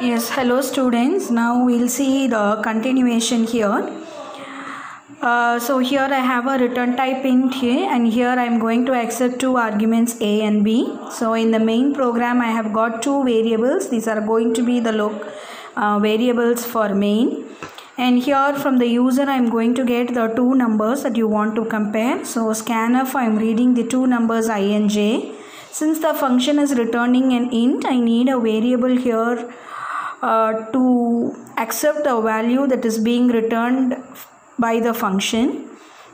Yes, hello students. Now we'll see the continuation here. So here I have a return type int here, and here I am going to accept two arguments a and b. So in the main program I have got two variables. These are going to be the variables for main. And here from the user I am going to get the two numbers that you want to compare. So scanf, I am reading the two numbers I and j. Since the function is returning an int, I need a variable here to accept the value that is being returned by the function,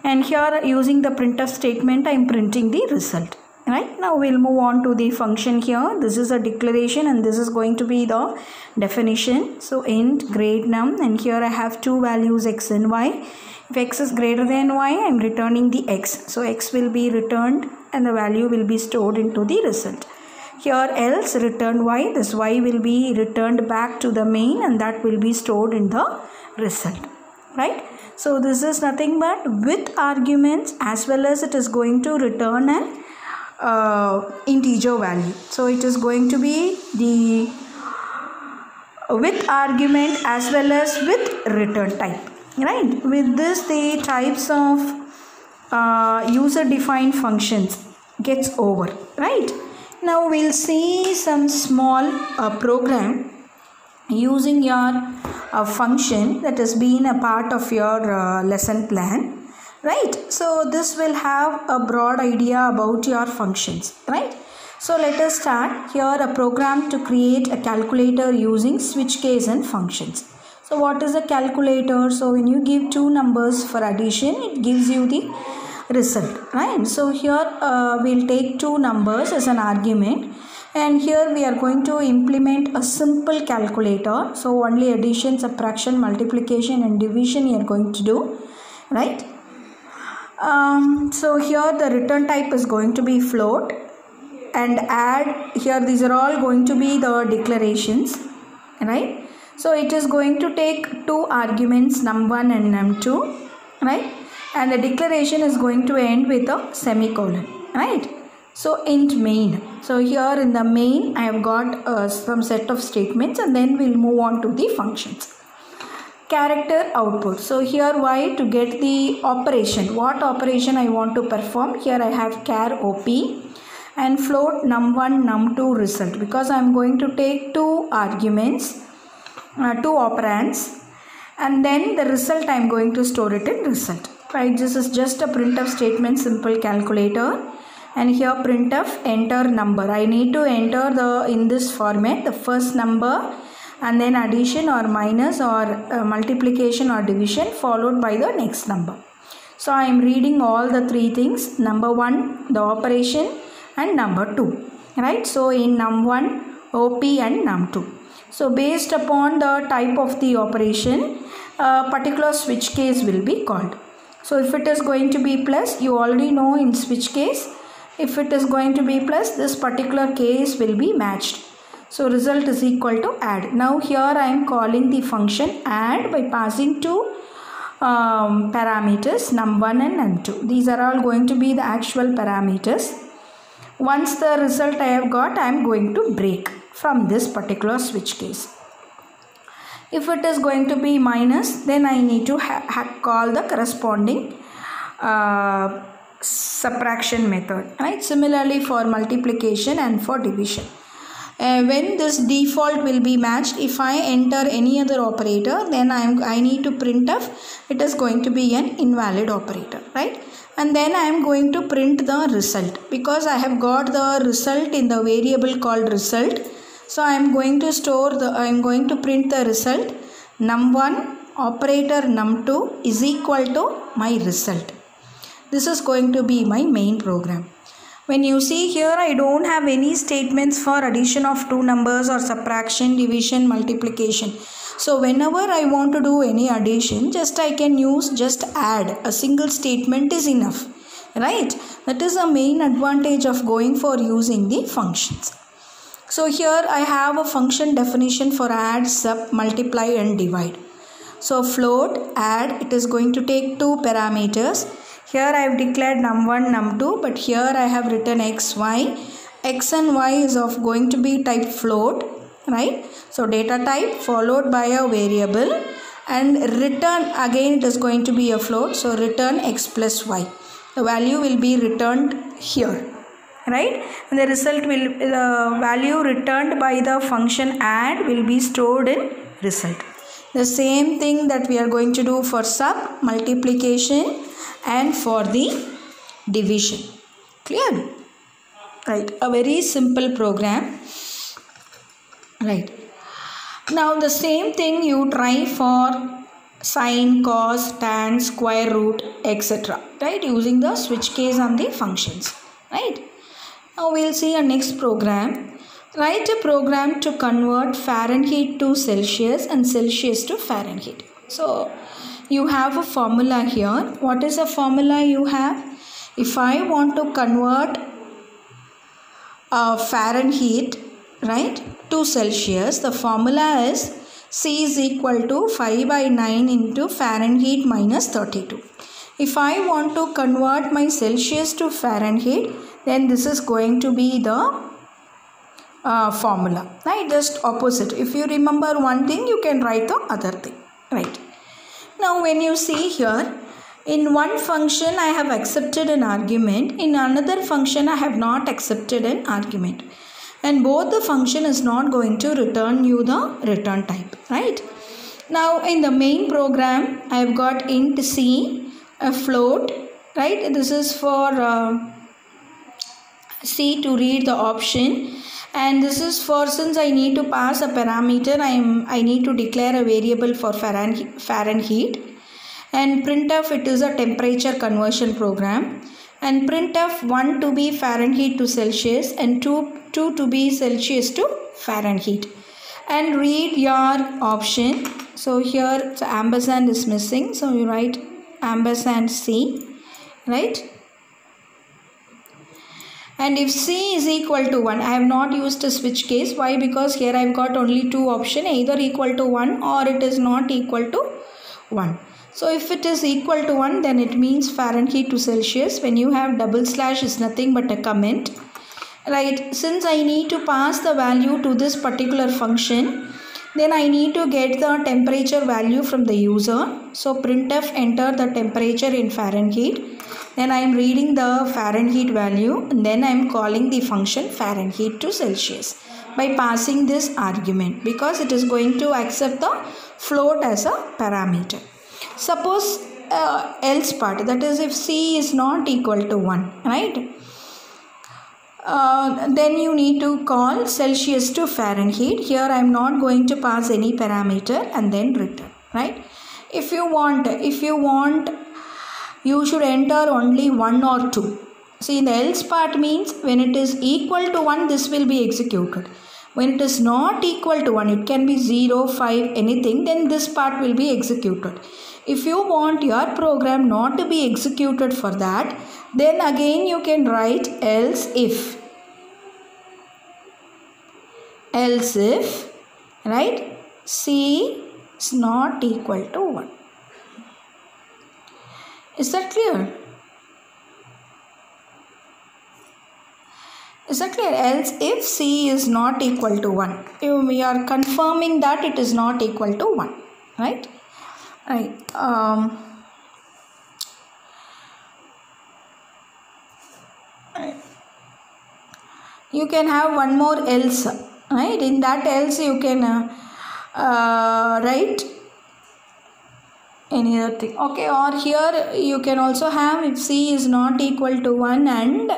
and here using the printf statement I am printing the result. Right, now we'll move on to the function here. This is a declaration and this is going to be the definition. So int grade num, and here I have two values x and y. If x is greater than y, I am returning the x. So x will be returned and the value will be stored into the result. Here else return y, this y will be returned back to the main and that will be stored in the result. Right. So this is nothing but with arguments, as well as it is going to return an integer value. So it is going to be the with argument as well as with return type. Right. With this, the types of user defined functions gets over. Right. Now we'll see some small program using your function that has been a part of your lesson plan. Right. So this will have a broad idea about your functions. Right. So let us start here a program to create a calculator using switch case and functions. So what is a calculator? So when you give two numbers for addition, it gives you the result. Right. So here we'll take two numbers as an argument, and here we are going to implement a simple calculator. So only addition, subtraction, multiplication and division you are going to do. Right. So here the return type is going to be float, and add, here these are all going to be the declarations. Right. So it is going to take two arguments, num1 and num2. Right. And the declaration is going to end with a semicolon. Right. So int main. So here in the main I have got some set of statements, and then we'll move on to the functions. Character output. So here y to get the operation. What operation I want to perform? Here I have char op and float num1 num2 result, because I am going to take two arguments, two operands, and then the result I am going to store it in result. Right, this is just a printf statement, simple calculator, and here printf enter number. I need to enter in this format the first number, and then addition or minus or multiplication or division followed by the next number. So I am reading all the three things, number 1 the operation and number 2. Right, so in num1 op and num2. So based upon the type of the operation, a particular switch case will be called. So if it is going to be plus, you already know in switch case, if it is going to be plus, this particular case will be matched. So result is equal to add. Now here I am calling the function add by passing two parameters, num1 and num2. These are all going to be the actual parameters. Once the result I have got, I am going to break from this particular switch case. If it is going to be minus, then I need to call the corresponding subtraction method. Right. Similarly for multiplication and for division. When this default will be matched, if I enter any other operator, then I need to printf, it is going to be an invalid operator. Right. And then I am going to print the result, because I have got the result in the variable called result. So I am going to print the result num1 operator num2 is equal to my result. This is going to be my main program. When you see here, I don't have any statements for addition of two numbers or subtraction, division, multiplication. So whenever I want to do any addition, I can use just add. A single statement is enough. Right. That is the main advantage of going for using the functions. So here I have a function definition for add, sub, multiply and divide. So float, add, it is going to take two parameters. Here I have declared num1, num2, but here I have written x, y. X and y is going to be type float, right? So data type followed by a variable, and return again it is going to be a float, so return x plus y. The value will be returned here, right? And the result will, the value returned by the function add will be stored in result. The same thing that we are going to do for sub, multiplication, and for the division. Clear? Right, a very simple program. Right, now the same thing you try for sine, cos, tan, square root, etc. right, using the switch case on the functions. Right, now we'll see a next program. Write a program to convert Fahrenheit to Celsius and Celsius to Fahrenheit. So you have a formula here. What is the formula you have? If I want to convert Fahrenheit, right, to Celsius, the formula is C is equal to 5 by 9 into Fahrenheit minus 32. If I want to convert my Celsius to Fahrenheit, then this is going to be the formula, right? Just opposite. If you remember one thing, you can write the other thing, right? Now when you see here, in one function I have accepted an argument, in another function I have not accepted an argument, and both the function is not going to return you the return type, right? Now in the main program I have got int c, a float, right? This is for C to read the option, and this is for, since I need to pass a parameter, I need to declare a variable for Fahrenheit, and printf, it is a temperature conversion program, and printf 1 to be Fahrenheit to Celsius and 2 to be Celsius to Fahrenheit, and read your option. So here the ampersand is missing, so you write ampersand C, right? And if C is equal to 1, I have not used a switch case. Why? Because here I have got only two options, either equal to 1 or it is not equal to 1. So if it is equal to 1, then it means Fahrenheit to Celsius. When you have double slash, is nothing but a comment, right? Since I need to pass the value to this particular function, then I need to get the temperature value from the user. So printf enter the temperature in Fahrenheit. Then I am reading the Fahrenheit value, and then I am calling the function Fahrenheit to Celsius by passing this argument, because it is going to accept the float as a parameter. Suppose else part, that is if C is not equal to 1, right? Then you need to call Celsius to Fahrenheit. Here I am not going to pass any parameter and then return, right? If you want, you should enter only 1 or 2. See, the else part means when it is equal to 1, this will be executed. When it is not equal to 1, it can be 0, 5, anything, then this part will be executed. If you want your program not to be executed for that, then again you can write else if. Else if, right, C is not equal to 1. Is that clear? Is that clear? Else if C is not equal to 1. We are confirming that it is not equal to 1. Right? Right. You can have one more else. Right? In that else you can write any other thing. Okay, or here you can also have if C is not equal to 1 and,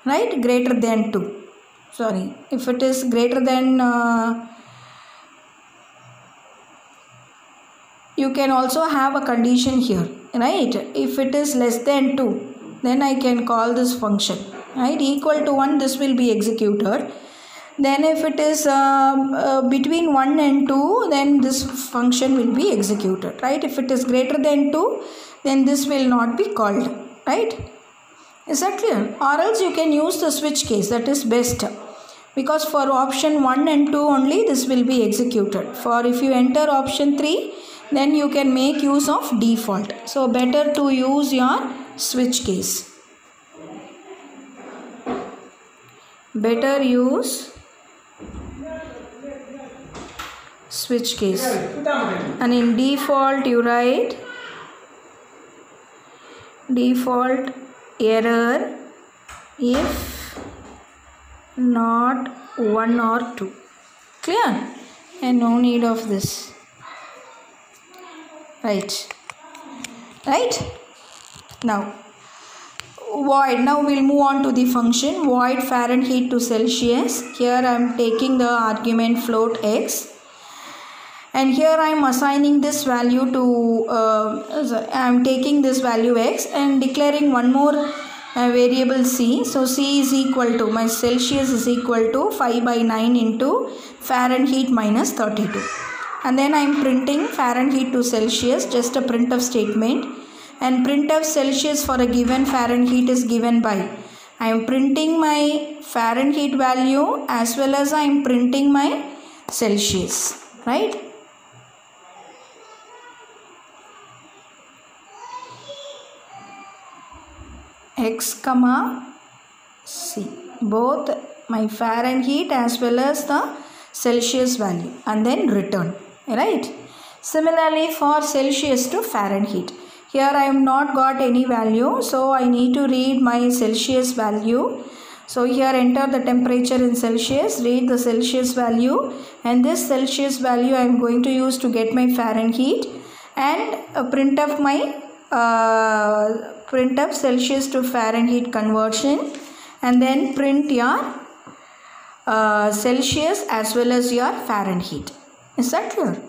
right, greater than 2. Sorry, if it is greater than, you can also have a condition here, right? If it is less than 2, then I can call this function, right? Equal to 1, this will be executed. Then if it is between 1 and 2, then this function will be executed, right? If it is greater than 2, then this will not be called, right? Is that clear? Or else you can use the switch case, that is best, because for option 1 and 2 only this will be executed. For if you enter option 3, then you can make use of default. So better to use your switch case. Better use switch case, and in default you write default error if not 1 or 2. Clear? And no need of this. Right. Now void. Now we'll move on to the function void Fahrenheit to Celsius. Here I am taking the argument float x, and here I am assigning this value to I am taking this value x and declaring one more variable c. So c is equal to, my Celsius is equal to 5 by 9 into Fahrenheit minus 32, and then I am printing Fahrenheit to Celsius, just a printf statement, and printf Celsius for a given Fahrenheit is given by, I am printing my Fahrenheit value as well as I am printing my Celsius, right? X comma C, both my Fahrenheit as well as the Celsius value, and then return, right? Similarly for Celsius to Fahrenheit, here I am not got any value, so I need to read my Celsius value. So here enter the temperature in Celsius, read the Celsius value, and this Celsius value I am going to use to get my Fahrenheit, and printf my printf Celsius to Fahrenheit conversion, and then print your Celsius as well as your Fahrenheit. Is that clear?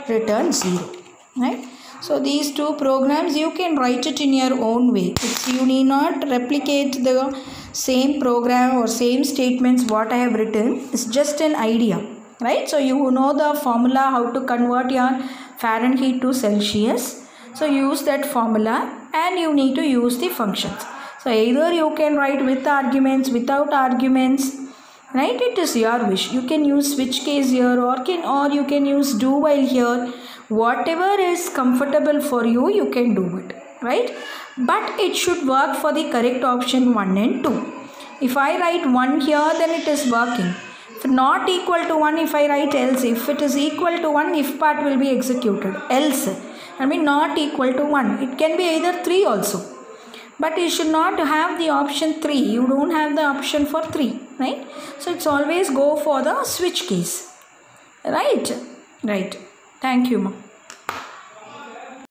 Return 0, right? So these two programs you can write it in your own way. You need not replicate the same program or same statements what I have written. It's just an idea, right? So you know the formula how to convert your Fahrenheit to Celsius. So use that formula and you need to use the functions. So either you can write with arguments, without arguments, right? It is your wish. You can use switch case here or you can use do while here. Whatever is comfortable for you, you can do it, right? But it should work for the correct option 1 and 2. If I write 1 here, then it is working. If not equal to 1, if I write else, if it is equal to 1, if part will be executed. Else, I mean not equal to 1. It can be either 3 also. But you should not have the option 3. You don't have the option for 3, right? So it's always go for the switch case, right? Right. Thank you, ma.